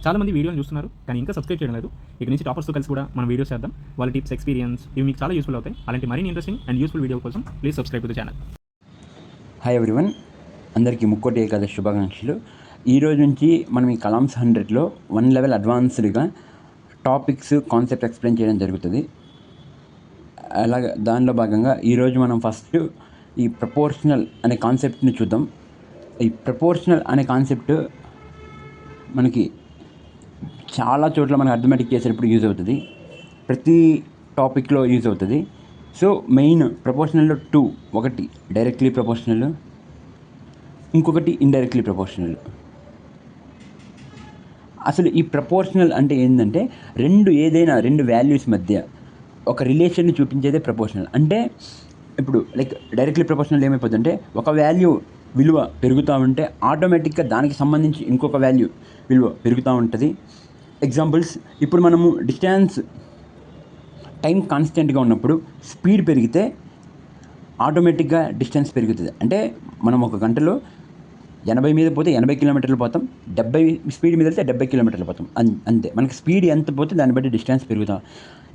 చాలామంది వీడియోని చూస్తున్నారు కానీ ఇంకా సబ్స్క్రైబ్ చేయడం లేదు. ఇక నుంచి టాపర్స్తో కలిసి కూడా మనం వీడియోస్ చేద్దాం. వాళ్ళ టిప్స్, ఎక్స్పీరియన్స్ ఇవి మీకు చాలా యూస్ఫుల్ అవుతాయి. అలాంటి మరిన్ని ఇంట్రెస్టింగ్ అండ్ యూస్ఫుల్ వీడియో కోసం please subscribe to the channel. Hi everyone, అందరికీ ముక్కోటి ఏకాదశి శుభాకాంక్షలు. ఈరోజు నుంచి మనం ఈ కలామ్స్ 100లో 1 లెవెల్ అడ్వాన్స్డ్గా టాపిక్స్, కాన్సెప్ట్ ఎక్స్ప్లెయిన్ చేయడం జరుగుతుంది. అలాగే దానిలో భాగంగా ఈరోజు మనం ఫస్ట్ ఈ ప్రపోర్షనల్ అనే కాన్సెప్ట్ని చూద్దాం. ఈ ప్రపోర్షనల్ అనే కాన్సెప్ట్ మనకి చాలా చోట్ల మనకు అర్థమెటిక్ చేసేటప్పుడు యూజ్ అవుతుంది, ప్రతి టాపిక్లో యూజ్ అవుతుంది. సో మెయిన్ ప్రపోర్షనల్లో 2, ఒకటి డైరెక్ట్లీ ప్రపోర్షనల్, ఇంకొకటి ఇండైరెక్ట్లీ ప్రపోర్షనల్. అసలు ఈ ప్రపోర్షనల్ అంటే ఏంటంటే ఏదైనా రెండు వాల్యూస్ మధ్య ఒక రిలేషన్ని చూపించేదే ప్రపోర్షనల్. అంటే ఇప్పుడు లైక్ డైరెక్ట్లీ ప్రపోర్షనల్ ఏమైపోతుందంటే ఒక వాల్యూ విలువ పెరుగుతూ ఉంటే ఆటోమేటిక్గా దానికి సంబంధించి ఇంకొక వాల్యూ విలువ పెరుగుతూ ఉంటుంది. ఎగ్జాంపుల్స్, ఇప్పుడు మనము డిస్టెన్స్ టైం కాన్స్టెంట్గా ఉన్నప్పుడు స్పీడ్ పెరిగితే ఆటోమేటిక్గా డిస్టెన్స్ పెరుగుతుంది. అంటే మనం ఒక గంటలో 80 మీద పోతే 80 కిలోమీటర్లు పోతాం, 70 స్పీడ్ మీద వెళ్తే 70 కిలోమీటర్లు పోతాం. అంతే, మనకి స్పీడ్ ఎంత పోతే దాన్ని బట్టి డిస్టెన్స్ పెరుగుతాం.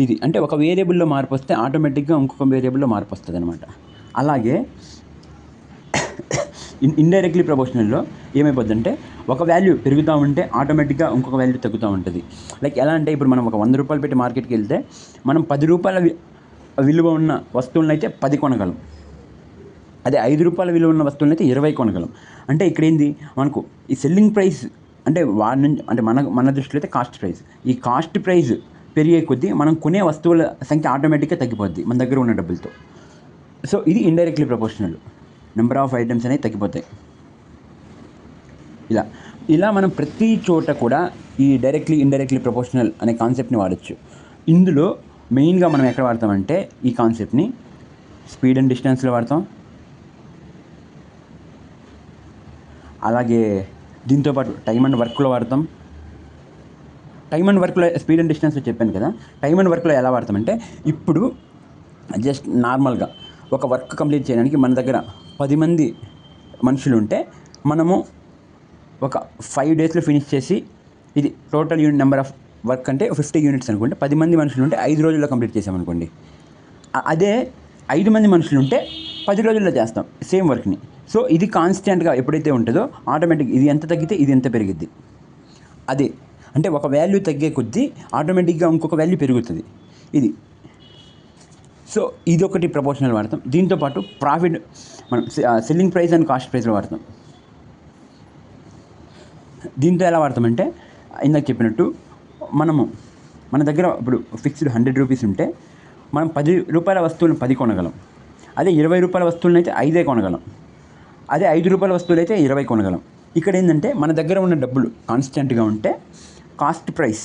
ఇది అంటే ఒక వేరియబుల్లో మార్పు వస్తే ఆటోమేటిక్గా ఇంకొక వేరియబుల్లో మార్పు వస్తుంది అనమాట. అలాగే ఇండైరెక్ట్లీ ప్రపోర్షనల్లో ఏమైపోద్దంటే ఒక వాల్యూ పెరుగుతూ ఉంటే ఆటోమేటిక్గా ఇంకొక వాల్యూ తగ్గుతూ ఉంటుంది. లైక్ ఎలా అంటే ఇప్పుడు మనం ఒక 100 రూపాయలు పెట్టి మార్కెట్కి వెళ్తే మనం 10 రూపాయల విలువ ఉన్న వస్తువులను అయితే 10 కొనగలం. అదే 5 రూపాయల విలువ ఉన్న వస్తువులను అయితే 20 కొనగలం. అంటే ఇక్కడ ఏంది, మనకు ఈ సెల్లింగ్ ప్రైస్ అంటే వాడి నుంచి అంటే మన దృష్టిలో అయితే కాస్ట్ ప్రైస్. ఈ కాస్ట్ ప్రైస్ పెరిగే కొద్దీ మనం కొనే వస్తువుల సంఖ్య ఆటోమేటిక్గా తగ్గిపోద్ది మన దగ్గర ఉన్న డబ్బులతో. సో ఇది indirectly proportional. Number of items అనేవి తగ్గిపోతాయి. ఇలా మనం ప్రతి చోట కూడా ఈ డైరెక్ట్లీ ఇండైరెక్ట్లీ ప్రపోర్షనల్ అనే కాన్సెప్ట్ని వాడచ్చు. ఇందులో మెయిన్గా మనం ఎక్కడ వాడతామంటే ఈ కాన్సెప్ట్ని స్పీడ్ అండ్ డిస్టెన్స్లో వాడతాం. అలాగే దీంతోపాటు టైమ్ అండ్ వర్క్లో వాడతాం. టైమ్ అండ్ వర్క్లో స్పీడ్ అండ్ డిస్టెన్స్లో చెప్పాను కదా. టైమ్ అండ్ వర్క్లో ఎలా వాడతామంటే ఇప్పుడు జస్ట్ నార్మల్గా ఒక వర్క్ కంప్లీట్ చేయడానికి మన దగ్గర 10 మంది మనుషులు ఉంటే మనము ఒక 5 డేస్లో ఫినిష్ చేసి, ఇది total unit number of work అంటే 50 యూనిట్స్ అనుకుంటే 10 మంది మనుషులు ఉంటే 5 రోజుల్లో కంప్లీట్ చేసామనుకోండి. అదే 5 మంది మనుషులు ఉంటే 10 రోజుల్లో చేస్తాం సేమ్ వర్క్ని. సో ఇది కాన్స్టెంట్గా ఎప్పుడైతే ఉంటుందో ఆటోమేటిక్ ఇది ఎంత తగ్గితే ఇది ఎంత పెరిగిద్ది. అదే అంటే ఒక వాల్యూ తగ్గే కొద్దీ ఆటోమేటిక్గా ఇంకొక వాల్యూ పెరుగుతుంది. ఇది సో ఇదొకటి ప్రపోర్షనల్ వాడతాం. దీంతోపాటు ప్రాఫిట్ మనం సెల్లింగ్ ప్రైస్ అండ్ కాస్ట్ ప్రైస్లో వాడతాం. దీంతో ఎలా వాడతామంటే ఇందాక చెప్పినట్టు మన దగ్గర ఇప్పుడు ఫిక్స్డ్ 100 రూపీస్ ఉంటే మనం 10 రూపాయల వస్తువులను 10 కొనగలం. అదే 20 రూపాయల వస్తువులను అయితే 5 కొనగలం. అదే 5 రూపాయల వస్తువులు అయితే 20 కొనగలం. ఇక్కడ ఏంటంటే మన దగ్గర ఉన్న డబ్బులు కాన్స్టెంట్గా ఉంటే cost price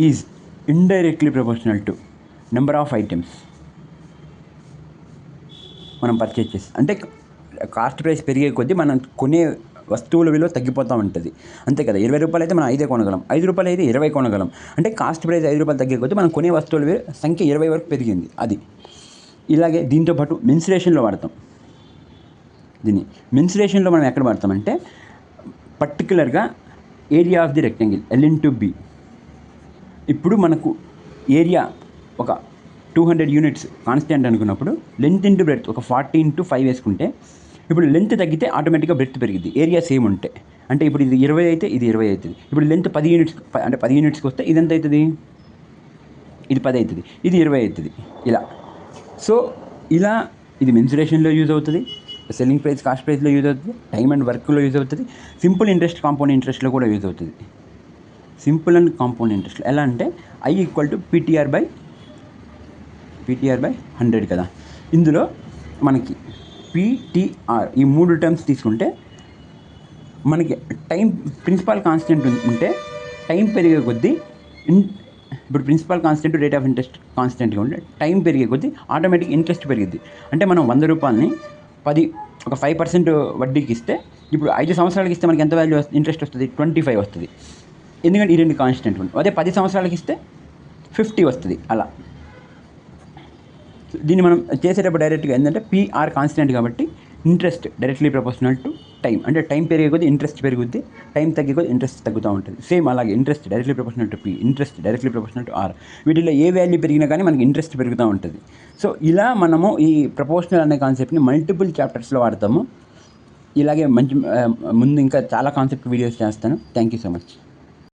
is indirectly proportional to number of items మనం పర్చేజ్ చేసి. అంటే కాస్ట్ ప్రైస్ పెరిగే కొద్దీ మనం కొనే వస్తువుల విలువ తగ్గిపోతూ ఉంటుంది. అంతే కదా, 20 రూపాయలు అయితే మనం 5 కొనగలం, 5 రూపాయలు అయితే 20 కొనగలం. అంటే కాస్ట్ ప్రైస్ 5 రూపాయలు తగ్గే కొద్దీ మనం కొనే వస్తువుల సంఖ్య 20 వరకు పెరిగింది. అది ఇలాగే దీంతోపాటు మెన్సురేషన్లో వాడతాం. దీన్ని మెన్సురేషన్లో మనం ఎక్కడ వాడతామంటే పర్టికులర్గా area of the rectangle L/B. ఇప్పుడు మనకు ఏరియా ఒక 200 యూనిట్స్ కాన్స్టెంట్ అనుకున్నప్పుడు లెంత్ ఇంటూ బ్రెడ్త్ ఒక 40/5 వేసుకుంటే ఇప్పుడు లెంత్ తగ్గితే ఆటోమేటిక్గా బ్రెడ్త్ పెరిగింది. ఏరియా సేమ్ ఉంటే అంటే ఇప్పుడు ఇది 20 అయితే ఇది 20 అవుతుంది. ఇప్పుడు లెంత్ 10 యూనిట్స్ అంటే 10 యూనిట్స్కి వస్తే ఇది ఎంత అవుతుంది, ఇది 10 అవుతుంది, ఇది 20 అవుతుంది. సో ఇది మెన్సురేషన్లో యూజ్ అవుతుంది, సెల్లింగ్ ప్రైస్ కాస్ట్ ప్రైస్లో యూజ్ అవుతుంది, టైమ్ అండ్ వర్క్లో యూజ్ అవుతుంది, సింపుల్ ఇంట్రెస్ట్ కాంపౌండ్ ఇంట్రెస్ట్లో కూడా యూజ్ అవుతుంది. సింపుల్ అండ్ కాంపౌండ్ ఇంట్రెస్ట్లో ఎలా అంటే I = PTR/100 కదా. ఇందులో మనకి PTR ఈ 3 టర్మ్స్ తీసుకుంటే మనకి టైం ప్రిన్సిపల్ కాన్స్టెంట్ ఉంటే టైం పెరిగే కొద్దీ ఇప్పుడు principal constant rate of interest కాన్స్టెంట్గా ఉంటే టైం పెరిగే కొద్దీ ఆటోమేటిక్ ఇంట్రెస్ట్ పెరిగిద్ది. అంటే మనం 100 రూపాయలని ఒక 5% వడ్డీకి ఇస్తే ఇప్పుడు 5 సంవత్సరాలకి ఇస్తే మనకి ఎంత వాల్యూ ఇంట్రెస్ట్ వస్తుంది, 25 వస్తుంది. ఎందుకంటే ఈ రెండు కాన్స్టెంట్ ఉంటుంది. అదే 10 సంవత్సరాలకి ఇస్తే 50 వస్తుంది. అలా దీన్ని మనం చేసేటప్పుడు డైరెక్ట్గా ఏంటంటే PR కాన్స్టెంట్ కాబట్టి interest directly proportional to time, అంటే టైం పెరిగే కొద్దీ ఇంట్రెస్ట్ పెరుగుద్ది, టైం తగ్గే కొద్దీ ఇంట్రెస్ట్ తగ్గుతూ ఉంటుంది. సేమ్ అలాగే interest directly proportional to P, interest directly proportional to R. వీటిలో ఏ వాల్యూ పెరిగినా కానీ మనకి ఇంట్రెస్ట్ పెరుగుతూ ఉంటుంది. సో ఇలా మనము ఈ ప్రపోర్షనల్ అనే కాన్సెప్ట్ని మల్టిపుల్ చాప్టర్స్లో వాడతాము. ఇలాగే ముందు ఇంకా చాలా కాన్సెప్ట్ వీడియోస్ చేస్తాను. Thank you so much.